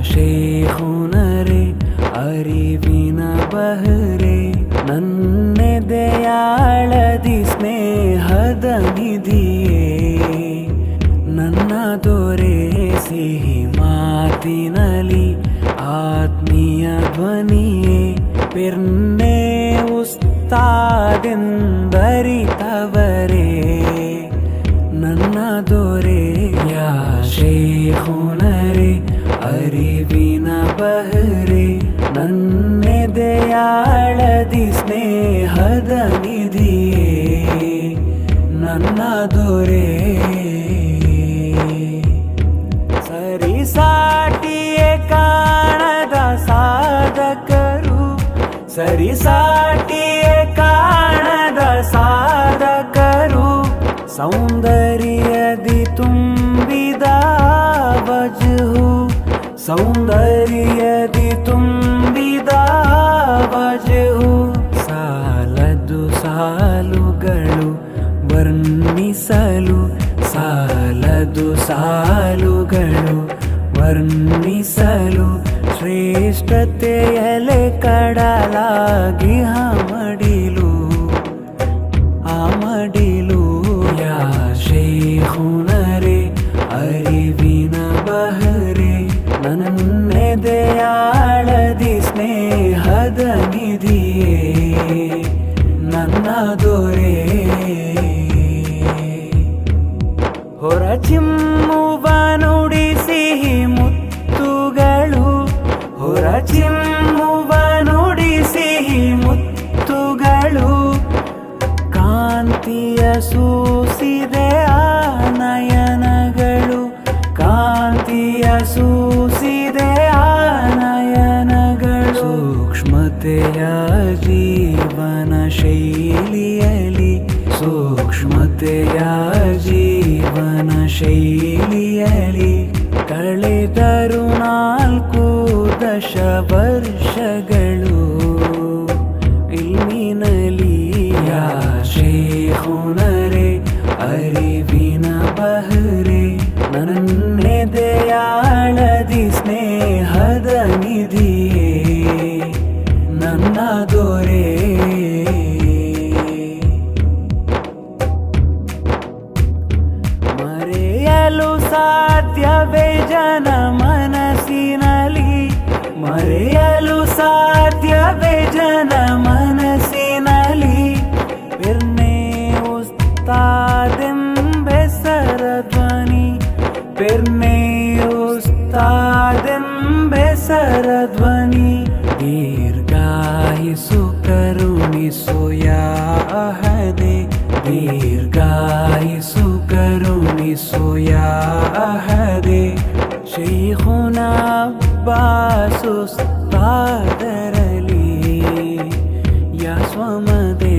ಶೇಖುನರೆ ಅರಿವಿನ ಬಹರೆ ನನ್ನೆದೆಯಾಳದಿ ಸ್ನೇಹದ ನಿಧಿಯೇ ನನ್ನ ದೊರೆ ಸಿಹಿ ಮಾತಿನಲಿ ಆತ್ಮೀಯ ಧ್ವನಿಯೇ ಪಿರ್ನೆ ಉಸ್ತಾದೆಂದರಿತವರೇ ನನ್ನ ದೊರೆ ಯಾ ಶೇಖುನರೆ ಅರಿವಿನ ಬಹರೆ ನನ್ನೆದೆಯಾಳದಿ ಸ್ನೇಹದ ನಿಧಿಯೇ ನನ್ನ ದೊರೆ ಸರಿಸಾಟಿಯೇ ಕಾಣದ ಸಾಧಕರು ಸರಿಸಾಟಿಯೇ ಕಾಣದ ಸಾಧಕರು ಸೌಂದರ್ಯದಿ ತುಂಬಿದ ವಜಹು ಸೌಂದರ್ಯದಿ ತುಂಬಿದ ವಜಹು ಸಾಲದು ಸಾಲುಗಳು ವರ್ಣಿಸಲು ಸಾಲದು ಸಾಲುಗಳು ವರ್ಣಿಸಲು ಶ್ರೇಷ್ಠತೆಯಲೆ ಕಡಲಾಗಿ ಹಮಡಿಲು ಆಮಡಿಲು ಯಾ ಶೇಖುನರೆ ಅರಿವಿನ ಬಹರೆ ನನ್ನೆದೆಯಾಳದಿ ಸ್ನೇಹದ ನಿಧಿಯೇ ನನ್ನ ದೊರೆ ಹೊರಚಿಮ್ಮುವ ನುಡಿ ಸಿಹಿ ಮುತ್ತುಗಳು ಹೊರಚಿಮ್ಮುವ ನುಡಿ ಸಿಹಿ ಮುತ್ತುಗಳು ಕಾಂತಿಯ ಸೂಸಿದೆ ಆ ನಯನಗಳು ಕಾಂತಿಯ ಸೂಸಿದೆ ಆ ನಯನಗಳು ಸೂಕ್ಷ್ಮತೆಯ ಜೀವನ ಶೈಲಿಯಲಿ ಸೂಕ್ಷ್ಮತೆಯ ಜೀವನ ಶೈಲಿಯಲಿ ಕಳೆದರು 4 ದಶ ವರ್ಷಗಳು ಇಲ್ಮಿನಲಿ ಯಾ ಶೇಖುನರೆ ಅರಿವಿನ ಬಹರೆ ನನ್ನೆದೆಯಾಳದಿ ಸ್ನೇಹದ ನಿಧಿಯೇ ನನ್ನ ದೊರೆ ಮರೆಯಲು ಸಾಧ್ಯವೇ ಜನ ಮನಸ್ಸಿನಲಿ ಮರೆಯಲು ಸಾಧ್ಯವೇ ಜನ ಮನಸ್ಸಿನಲಿ ಪಿರ್ನೆ ಉಸ್ತಾದೆಂಬೆಸರ ಧ್ವನಿ ಪಿರ್ನೆ ಉಸ್ತಾದೆಂಬೆಸರ ಧ್ವನಿ ದೀರ್ಘಾಯಿಸು ಕರುಣಿಸು ಯಾ ಅಹದೆ ದೀರ್ಘಾಯಿಸು ಕರುಣಿಸು ಯಾ ಅಹದೆ ಶೇಖುನ ಅಬ್ಬಾಸ್ ಉಸ್ತಾದರಲಿ ಯಾ ಸ್ವಮದೆ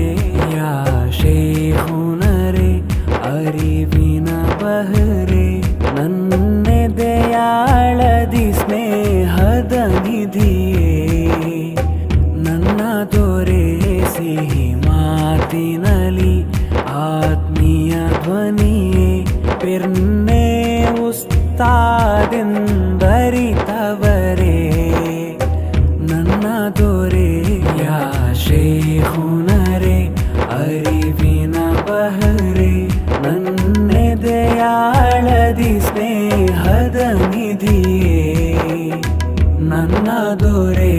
ಯಾ ಶೇಖುನರೆ ಅರಿವಿನ ಬಹರೆ ನನ್ನೆದೆಯಾಳದಿ ಸ್ನೇಹದ ನಿಧಿಯೇ ನನ್ನ ದೊರೆ ಸಿಹಿ ಮಾತಿನಲಿ ಆತ್ಮೀಯ ಧ್ವನಿಯೇ ಪಿರ್ನೆ ಉಸ್ತಾದೆಂದರಿತವರೇ ನನ್ನ ದೊರೆ ಯಾ ಶೇಖುನರೆ ಅರಿವಿನ ಬಹರೆ ನನ್ನೆದೆಯಾಳದಿ ಸ್ನೇಹದ ನಿಧಿಯೇ ನನ್ನ ದೊರೆ